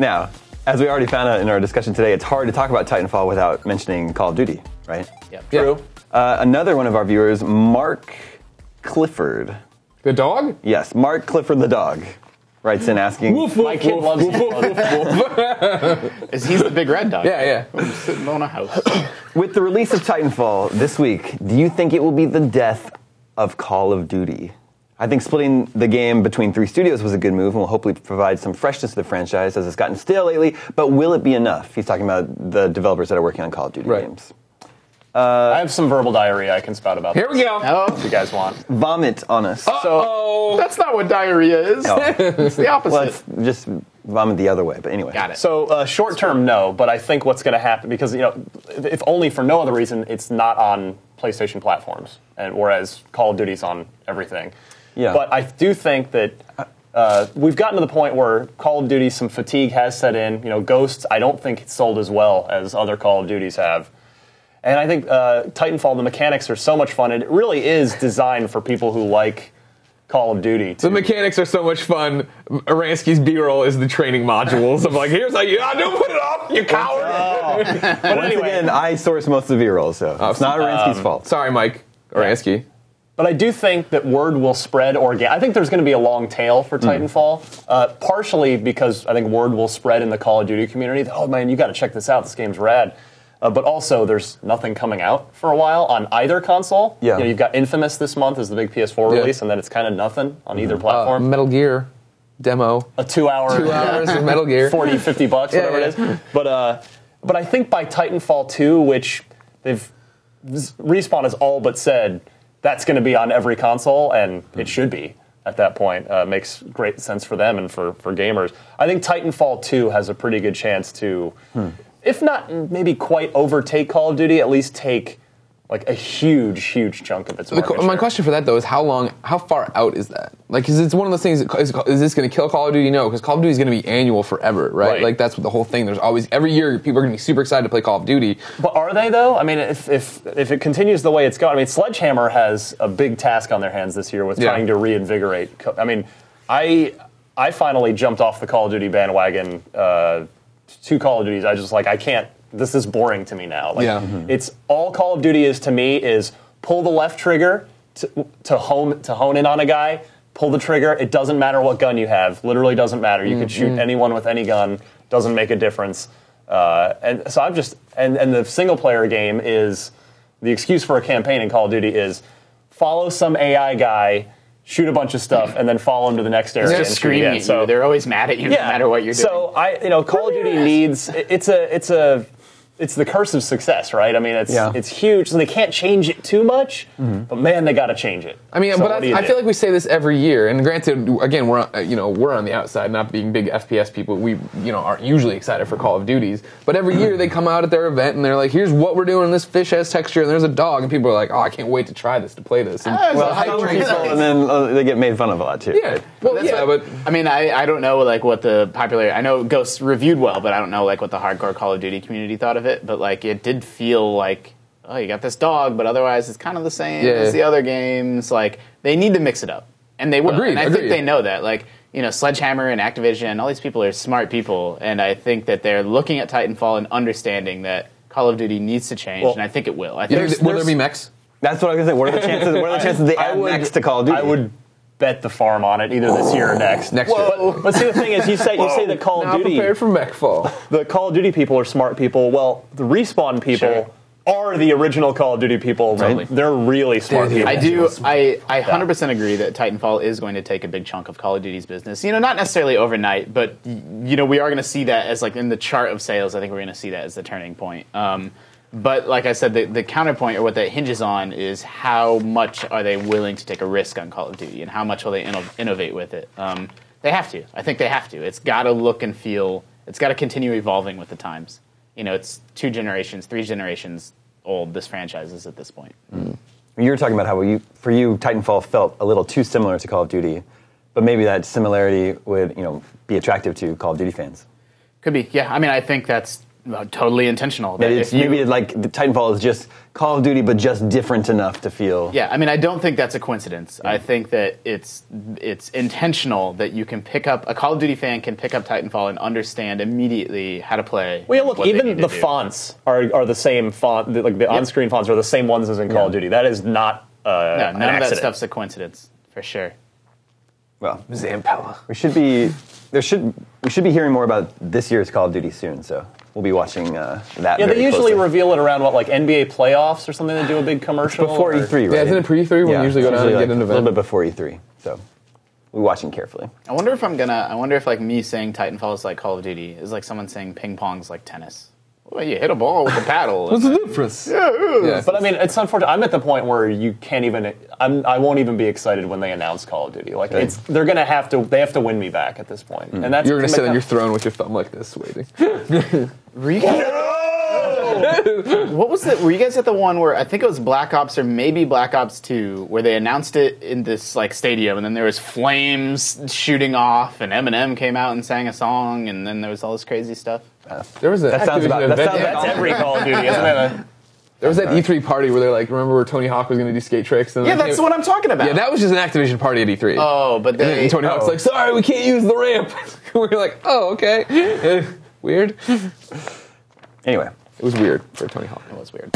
Now, as we already found out in our discussion today, it's hard to talk about Titanfall without mentioning Call of Duty, right? Yep. True. Another one of our viewers, Mark Clifford. The dog? Yes, Mark Clifford the dog. Writes in asking... Woof, woof, my kid woof, loves Is he's the big red dog? Yeah. I'm sitting on a house. With the release of Titanfall this week, do you think it will be the death of Call of Duty? I think splitting the game between 3 studios was a good move and will hopefully provide some freshness to the franchise as it's gotten stale lately, but will it be enough? He's talking about the developers that are working on Call of Duty games. I have some verbal diarrhea I can spout about Here we go. If you guys want. Vomit on us. So that's not what diarrhea is. Oh. It's the opposite. Well, it's just vomit the other way, but anyway. Got it. So short term, no, but I think what's going to happen, because, if only for no other reason, it's not on PlayStation platforms, and whereas Call of Duty's on everything. Yeah. But I do think that we've gotten to the point where Call of Duty, some fatigue has set in. Ghosts, I don't think it's sold as well as other Call of Duties have. And I think Titanfall, the mechanics are so much fun, and it really is designed for people who like Call of Duty. The mechanics are so much fun. Aransky's B-roll is the training modules of here's how you... don't put it off, you coward! But Once anyway, again, I source most of the V-rolls, so it's not Aransky's fault. Sorry, Mike Aransky. But I do think that word will spread I think there's going to be a long tail for Titanfall, partially because I think word will spread in the Call of Duty community. Oh, man, you got to check this out. This game's rad. But also, there's nothing coming out for a while on either console. Yeah. You've got Infamous this month as the big PS4 release, and then it's kind of nothing on either platform. Metal Gear demo. A 2 hour... 2 hours of Metal Gear. 40, 50 bucks, whatever it is. But I think by Titanfall 2, which Respawn has all but said that's going to be on every console, and it should be at that point. Makes great sense for them and for gamers. I think Titanfall 2 has a pretty good chance to... if not maybe quite overtake Call of Duty, at least take a huge chunk of its market share. My question for that, though, is how far out is that? Is it one of those things, is this going to kill Call of Duty? No, because Call of Duty is going to be annual forever, right? That's what the whole thing, there's always, every year, people are going to be super excited to play Call of Duty. But are they, though? I mean, if it continues the way it's going, Sledgehammer has a big task on their hands this year with trying to reinvigorate. I mean, I finally jumped off the Call of Duty bandwagon, 2 Call of Duties. I just I can't. This is boring to me now. It's all Call of Duty is to me is pull the left trigger to hone in on a guy. Pull the trigger. It doesn't matter what gun you have. Literally doesn't matter. You could shoot anyone with any gun. Doesn't make a difference. And so I'm just and the single player game is the excuse for a campaign in Call of Duty is follow some AI guy, shoot a bunch of stuff, and then follow him to the next area. They're just screaming at you. They're always mad at you no matter what you're doing. So Call of Duty needs it's the curse of success, right? I mean, it's huge, so they can't change it too much. But man, they got to change it. I mean, but I feel like we say this every year. And granted, again, we're on the outside, not being big FPS people. We aren't usually excited for Call of Duties. But every year they come out at their event and they're like, "Here's what we're doing. This fish has texture, and there's a dog." And people are like, "Oh, I can't wait to try this, to play this." And, and then they get made fun of a lot too. Yeah, but I mean, I don't know what the popular. I know Ghosts reviewed well, but I don't know what the hardcore Call of Duty community thought of it. But it did feel like, oh, you got this dog, but otherwise it's kind of the same as the other games. They need to mix it up, and they will. Agreed, and I think they know that. Sledgehammer and Activision, all these people are smart people, and I think that they're looking at Titanfall and understanding that Call of Duty needs to change, and I think it will. Will there be mechs? That's what I was going to say. What are the chances? What are the chances they add mechs to Call of Duty? I would bet the farm on it either this year or next. Next year. But see, the thing is, you say that Call of Duty. Prepared for mech fall. The Call of Duty people are smart people. Well, the Respawn people are the original Call of Duty people. Totally. They're really smart people. I 100% agree that Titanfall is going to take a big chunk of Call of Duty's business. Not necessarily overnight, but we are going to see that as in the chart of sales. I think we're going to see that as the turning point. But like I said, the counterpoint, or what that hinges on, is how much are they willing to take a risk on Call of Duty, and how much will they innovate with it. They have to. I think they have to. It's got to look and feel. It's got to continue evolving with the times. It's 2 generations, 3 generations old, this franchise is at this point. You were talking about how for you, Titanfall felt a little too similar to Call of Duty, but maybe that similarity would be attractive to Call of Duty fans. Could be, yeah. I mean, I think that's Totally intentional. That it's maybe like the Titanfall is just Call of Duty, but just different enough to feel. Yeah, I mean, I don't think that's a coincidence. I think that it's intentional that you can pick up, a Call of Duty fan can pick up Titanfall and understand immediately how to play. Well, look, even the fonts are the same font. Like the on-screen fonts are the same ones as in Call of Duty. That is not none of accident. that stuff's a coincidence for sure. Well, Zampella. we should be hearing more about this year's Call of Duty soon. So we'll be watching that. Yeah, they usually reveal it around what, like NBA playoffs or something. They do a big commercial before E3, right? Yeah, isn't it pre-E3 when you usually go down and get an a event? little bit before E3. So we're watching carefully. I wonder if like me saying Titanfall is like Call of Duty is like someone saying ping pong's like tennis. Well, you hit a ball with a paddle. What's the difference? Yeah. But I mean, it's unfortunate. I'm at the point where you can't even. I won't even be excited when they announce Call of Duty. Like they're gonna have to. They have to win me back at this point. And that's You're going to sit on your throne with your thumb like this, waiting. Were you guys, what was it? Were you guys at the one where I think it was Black Ops or maybe Black Ops 2, where they announced it in this like stadium, and then there was flames shooting off, and Eminem came out and sang a song, and then there was all this crazy stuff. There was a That sounds Activision about- that event. sounds- That's every Call of Duty, isn't it? There was that E3 party where they're like, remember where Tony Hawk was going to do skate tricks? And Yeah, like, that's what I'm talking about. Yeah, that was just an Activision party at E3. Oh, but And then they Tony Hawk's like, sorry, we can't use the ramp. We're like, oh, okay. Weird. Anyway. It was weird for Tony Hawk. It was weird.